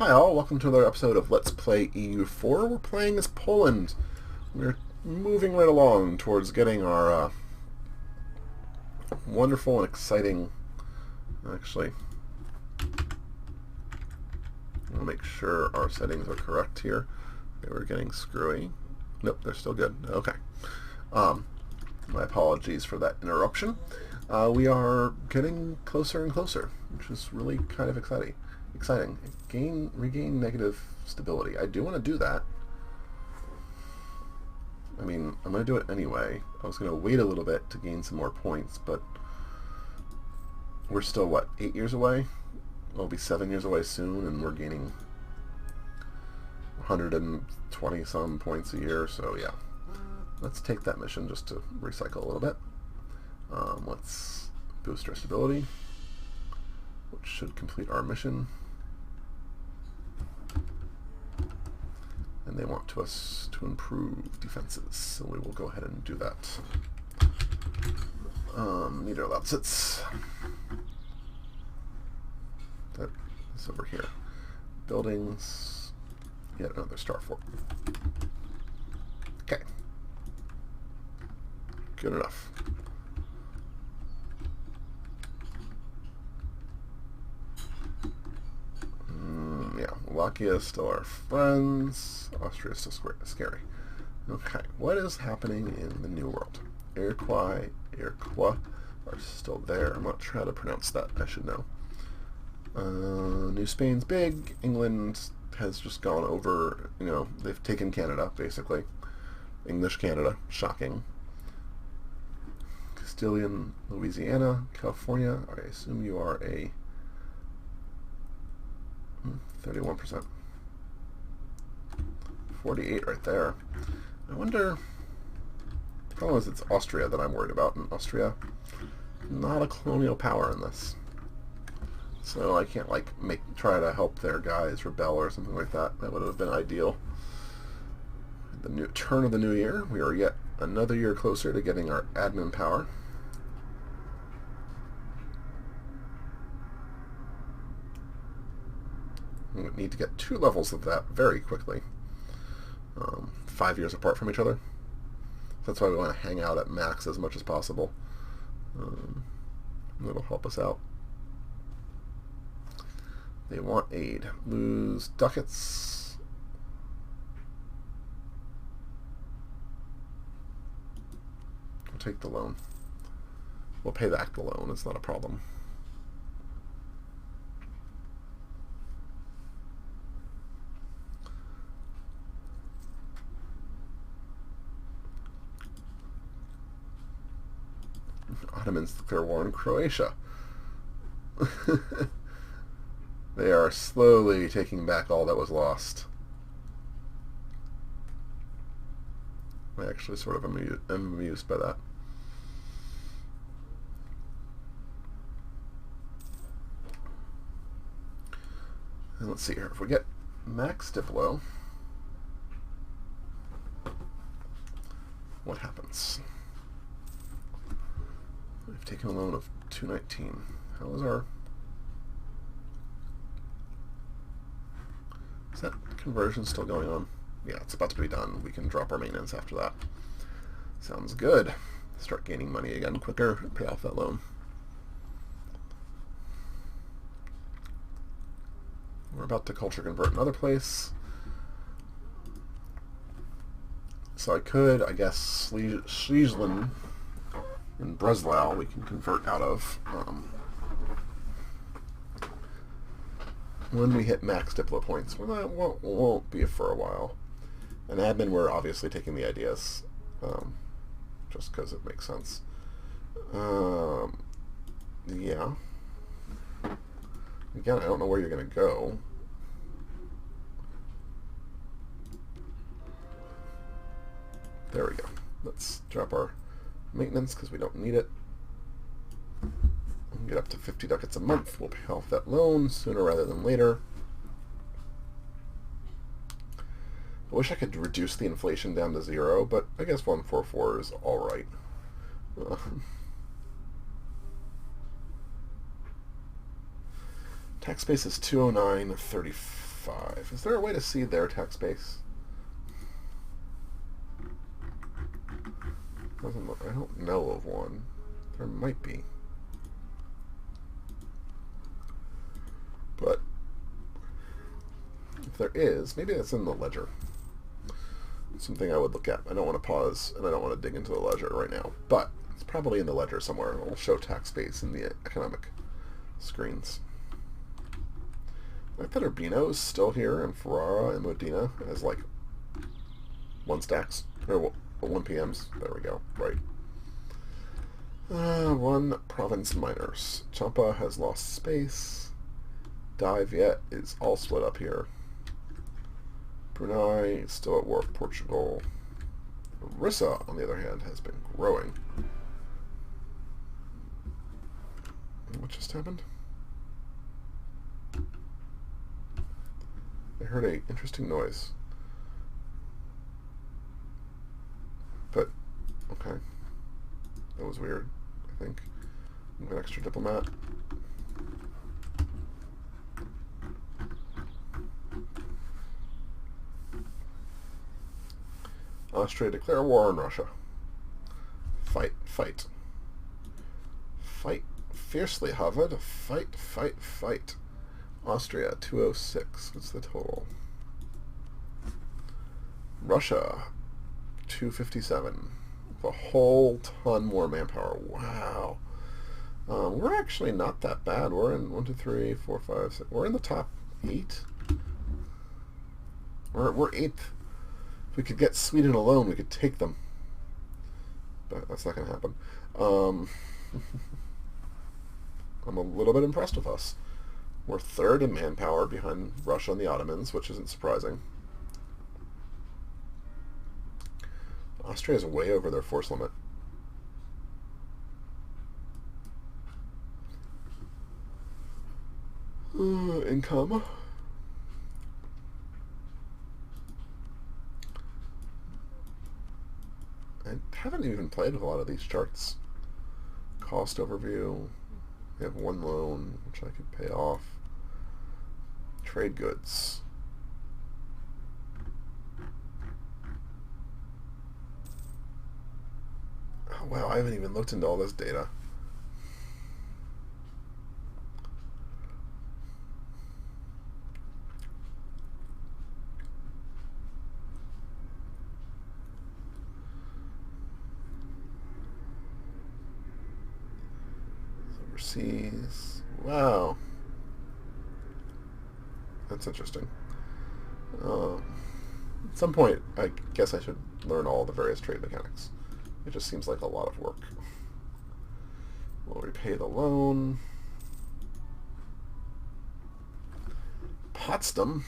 Hi all, welcome to another episode of Let's Play EU4. We're playing as Poland. We're moving right along towards getting our wonderful and exciting... Actually, I'll make sure our settings are correct here. Okay, we're getting screwy. Nope, they're still good. Okay. My apologies for that interruption. We are getting closer and closer, which is really kind of exciting. Regain negative stability. I do want to do that. I mean, I'm going to do it anyway. I was going to wait a little bit to gain some more points, but we're still, what, 8 years away? We'll be 7 years away soon, and we're gaining 120 some points a year, so yeah. Let's take that mission just to recycle a little bit. Let's boost our stability, which should complete our mission. And they want us to improve defenses, so we will go ahead and do that. Meter Lausitz. That is over here. Buildings. Yet another star fort. Okay. Good enough. Yeah, Wallachia is still our friends. Austria is still scary. Okay, what is happening in the New World? Iroquois are still there. I'm not sure how to pronounce that. I should know. New Spain's big. England has just gone over, you know, they've taken Canada, basically. English Canada. Shocking. Castilian, Louisiana, California. I assume you are a 31%. 48 right there. I wonder... The problem is it's Austria that I'm worried about, and Austria, not a colonial power in this. So I can't, like, try to help their guys rebel or something like that. That would have been ideal. The turn of the new year, we are yet another year closer to getting our admin power. We need to get 2 levels of that very quickly. 5 years apart from each other. That's why we want to hang out at max as much as possible. That'll help us out. They want aid. Lose ducats. We'll take the loan. We'll pay back the loan. It's not a problem. Ottomans declare war on Croatia. They are slowly taking back all that was lost. I actually sort of am amused by that. And let's see here. If we get max Diplo, what happens? We've taken a loan of 219. How is our... Is that conversion still going on? Yeah, it's about to be done. We can drop our maintenance after that. Sounds good. Start gaining money again quicker and pay off that loan. We're about to culture convert another place. So I could, I guess, Schleswig in Breslau we can convert out of when we hit max Diplo points. Well, that won't be for a while. And admin, we're obviously taking the ideas just because it makes sense. Yeah. Again, I don't know where you're going to go. There we go. Let's drop our maintenance because we don't need it. We'll get up to 50 ducats a month. We'll pay off that loan sooner rather than later. I wish I could reduce the inflation down to 0, but I guess 144 is alright. Tax base is 209.35. 5. Is there a way to see their tax base? Doesn't look, I don't know of one. There might be. But if there is, maybe it's in the ledger. Something I would look at. I don't want to pause, and I don't want to dig into the ledger right now. But it's probably in the ledger somewhere. It'll show tax base in the economic screens. I thought Urbino's still here, and Ferrara and Modena as like 1 stacks. Or 1 PMs. There we go. Right. 1 province miners. Champa has lost space. Dai Viet is all split up here. Brunei is still at war with Portugal. Orissa, on the other hand, has been growing. What just happened? I heard an interesting noise. But, okay. That was weird, I think. An extra diplomat. Austria declare war on Russia. Fight, fight. Fight fiercely, Harvard. Fight, fight, fight. Austria, 206. What's the total? Russia, 257. A whole ton more manpower. Wow. We're actually not that bad. We're in 1, 2, 3, 4, 5, 6. We're in the top 8. We're 8th. If we could get Sweden alone, we could take them. But that's not going to happen. I'm a little bit impressed with us. We're 3rd in manpower behind Russia and the Ottomans, which isn't surprising. Austria is way over their force limit. Income. I haven't even played with a lot of these charts. Cost overview. We have 1 loan, which I could pay off. Trade goods. Oh, wow, I haven't even looked into all this data. Overseas. Wow. That's interesting. At some point, I guess I should learn all the various trade mechanics. It just seems like a lot of work. We'll repay the loan. Potsdam.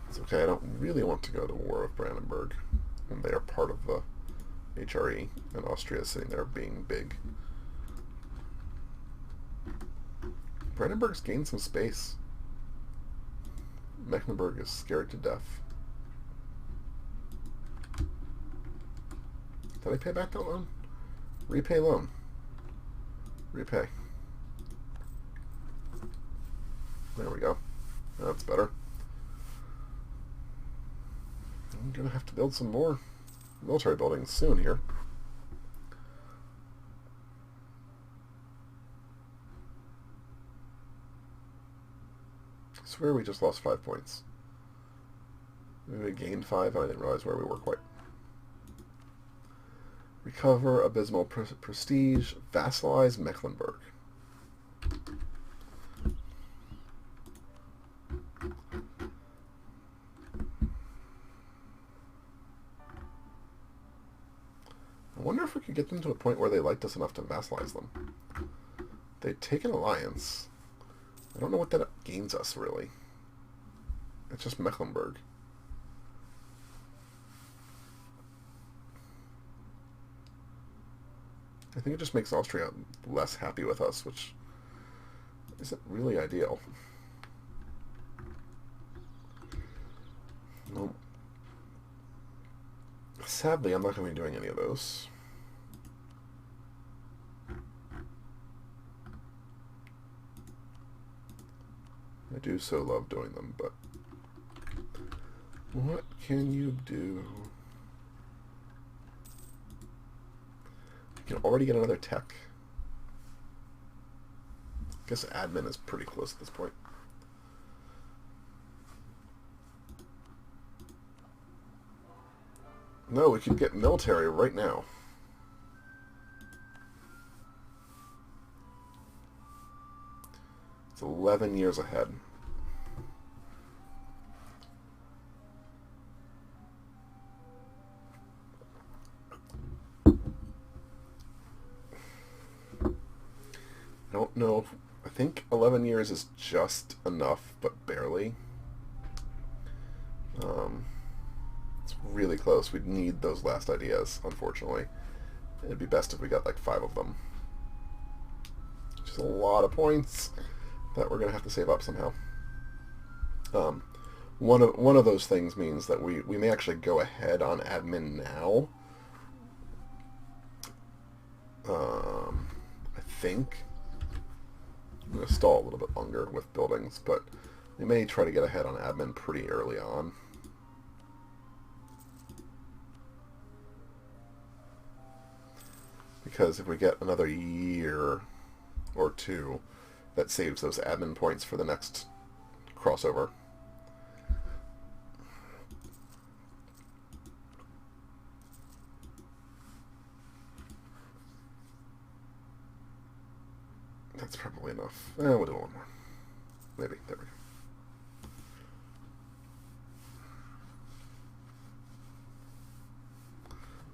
It's okay, I don't really want to go to war with Brandenburg. And they are part of the HRE, and Austria is sitting there being big. Brandenburg's gained some space. Mecklenburg is scared to death. Did I pay back that loan? Repay loan. Repay. There we go. That's better. I'm going to have to build some more military buildings soon here. I swear we just lost 5 points. Maybe we gained 5 and I didn't realize where we were quite. Recover abysmal prestige. Vassalize Mecklenburg. I wonder if we could get them to a point where they liked us enough to vassalize them. They take an alliance. I don't know what that gains us, really. It's just Mecklenburg. I think it just makes Austria less happy with us, which isn't really ideal. Well, sadly, I'm not going to be doing any of those. I do so love doing them, but what can you do? You can already get another tech. I guess admin is pretty close at this point. No, we could get military right now. It's 11 years ahead. I don't know. I think 11 years is just enough, but barely. It's really close. We'd need those last ideas, unfortunately. It'd be best if we got like 5 of them. Which is a lot of points that we're going to have to save up somehow. One of those things means that we may actually go ahead on admin now. I think. I'm going to stall a little bit longer with buildings, but we may try to get ahead on admin pretty early on. Because if we get another year or 2, that saves those admin points for the next crossover. That's probably enough. We'll do one more. Maybe. There we go.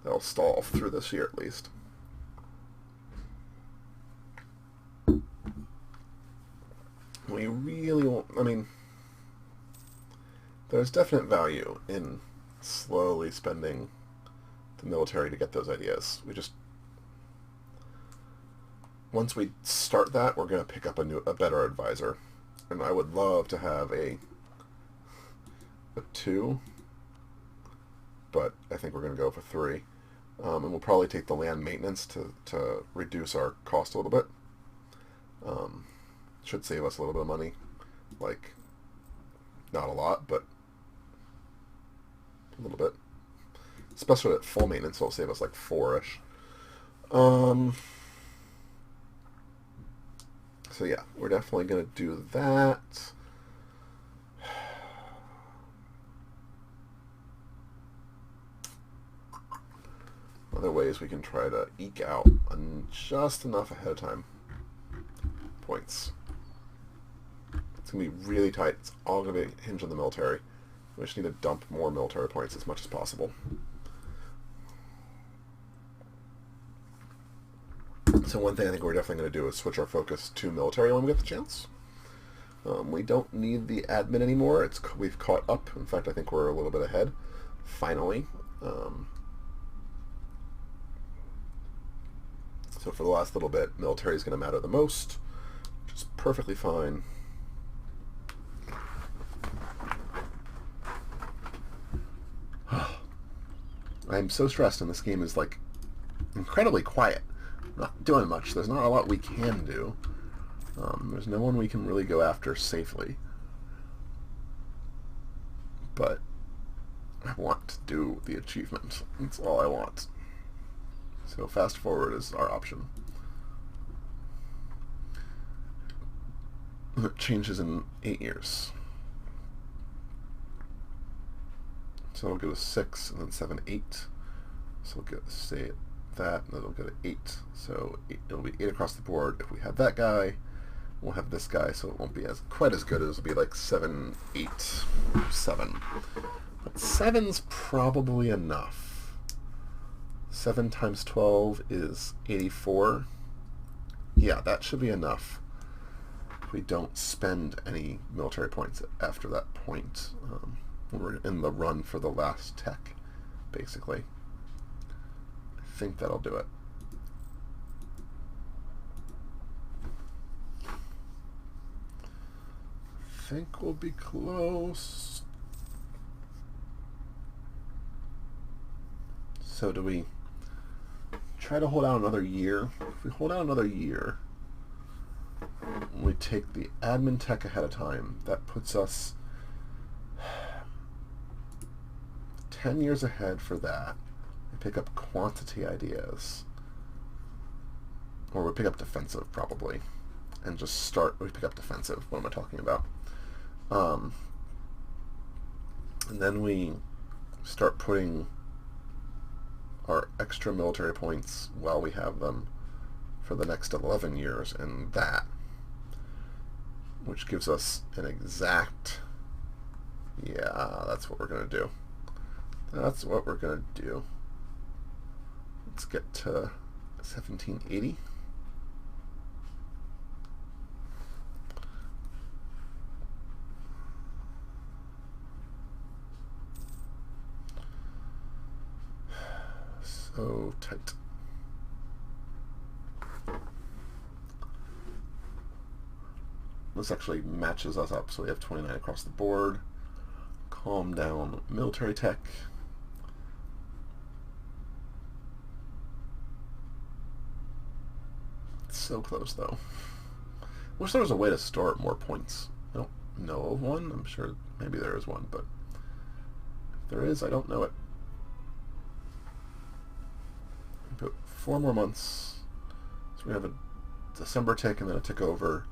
That'll stall through this year at least. We really won't... I mean, there's definite value in slowly spending the military to get those ideas. We just... Once we start that, we're going to pick up a better advisor. And I would love to have a 2, but I think we're going to go for 3. And we'll probably take the land maintenance to reduce our cost a little bit. Should save us a little bit of money. Like, not a lot, but a little bit. Especially at full maintenance, it'll save us like 4-ish. So yeah, we're definitely going to do that. Other ways we can try to eke out just enough ahead of time points. It's going to be really tight. It's all going to be hinged on the military. We just need to dump more military points as much as possible. So one thing I think we're definitely going to do is switch our focus to military when we get the chance. We don't need the admin anymore. We've caught up. In fact, I think we're a little bit ahead. Finally. So for the last little bit, military is going to matter the most, which is perfectly fine. I'm so stressed, and this game is like incredibly quiet. Not doing much. There's not a lot we can do. There's no one we can really go after safely. But I want to do the achievement. That's all I want. So fast forward is our option. It changes in 8 years. So it'll go to 6, and then 7, 8. So we'll get, say that, and then it'll go to 8. So it'll be 8 across the board. If we have that guy, we'll have this guy, so it won't be quite as good. It'll be like 7, 8, 7. But 7's probably enough. 7 times 12 is 84. Yeah, that should be enough. If we don't spend any military points after that point. We're in the run for the last tech, basically. I think that'll do it. I think we'll be close. So do we try to hold out another year? If we hold out another year, we take the admin tech ahead of time. That puts us 10 years ahead for that. We pick up quantity ideas. Or we pick up defensive, probably. And just start, we pick up defensive. What am I talking about? And then we start putting our extra military points while we have them for the next 11 years in that, which gives us an exact, yeah, that's what we're going to do. That's what we're going to do. Let's get to 1780. So tight. This actually matches us up, so we have 29 across the board. Calm down military tech. It's so close, though. Wish there was a way to store more points. I don't know of one. I'm sure maybe there is one, but if there is, I don't know it. Put 4 more months. So we have a December tick and then a tick over.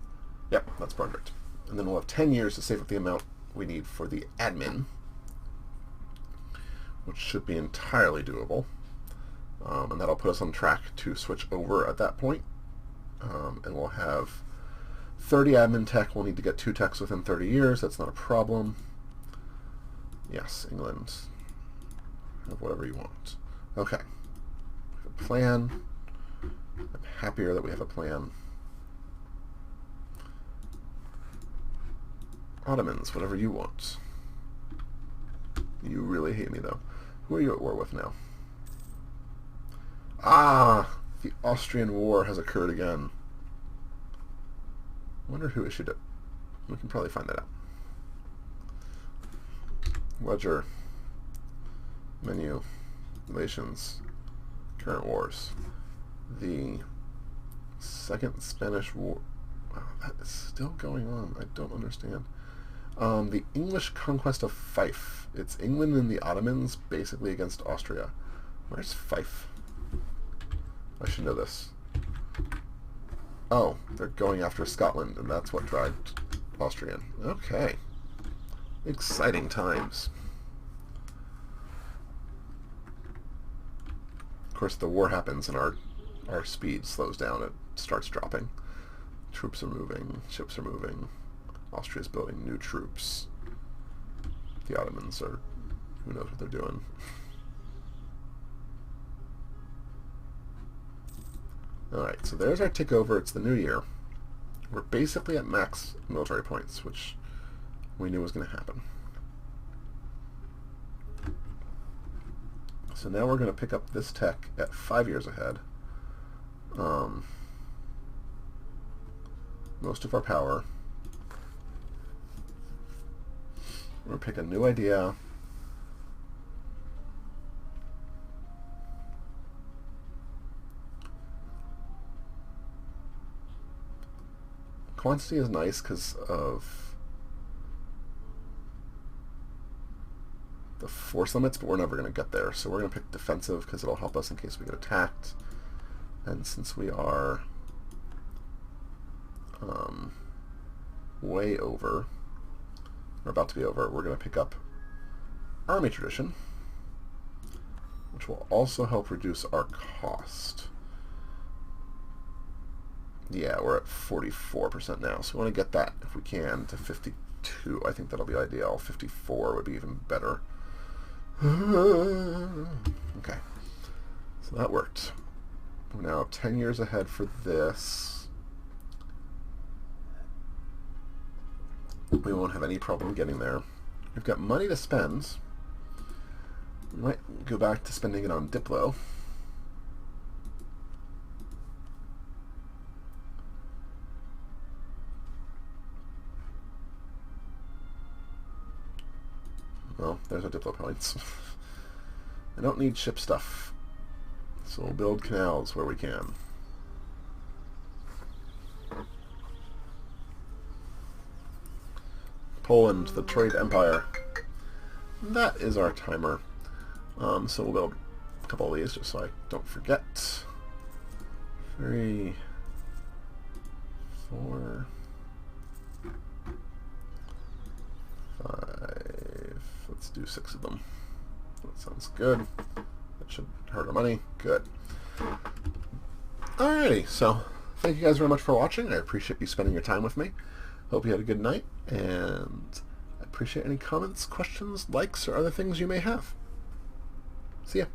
Yep, that's perfect. And then we'll have 10 years to save up the amount we need for the admin, which should be entirely doable. And that'll put us on track to switch over at that point. And we'll have 30 admin tech. We'll need to get 2 techs within 30 years. That's not a problem. Yes, England. Have whatever you want. Okay. Plan. I'm happier that we have a plan. Ottomans, whatever you want. You really hate me, though. Who are you at war with now? Ah! The Austrian War has occurred again. I wonder who issued it. We can probably find that out. Ledger. Menu. Relations. Current wars. The Second Spanish War. Wow, that is still going on. I don't understand. The English conquest of Fife. It's England and the Ottomans basically against Austria. Where's Fife? I should know this. Oh, they're going after Scotland, and that's what dragged Austrian. Okay. Exciting times. Of course, the war happens and our speed slows down. It starts dropping. Troops are moving. Ships are moving. Austria's building new troops. The Ottomans are... who knows what they're doing. Alright, so there's our tick over. It's the new year. We're basically at max military points, which we knew was going to happen. So now we're going to pick up this tech at 5 years ahead. Most of our power. We're going to pick a new idea. Quantity is nice because of the force limits, but we're never going to get there. So we're going to pick defensive because it'll help us in case we get attacked. And since we are way over, or about to be over, we're going to pick up army tradition, which will also help reduce our cost. Yeah, we're at 44% now, so we want to get that, if we can, to 52. I think that'll be ideal. 54 would be even better. Okay, so that worked. We're now 10 years ahead for this. We won't have any problem getting there. We've got money to spend. We might go back to spending it on Diplo. Well, there's our Diplo points. I don't need ship stuff, so we'll build canals where we can. Poland, the trade empire. That is our timer. So we'll build a couple of these just so I don't forget. 3, 4, 5. Let's do 6 of them. That sounds good. That should hurt our money. Good. Alrighty, so thank you guys very much for watching. I appreciate you spending your time with me. Hope you had a good night, and I appreciate any comments, questions, likes, or other things you may have. See ya.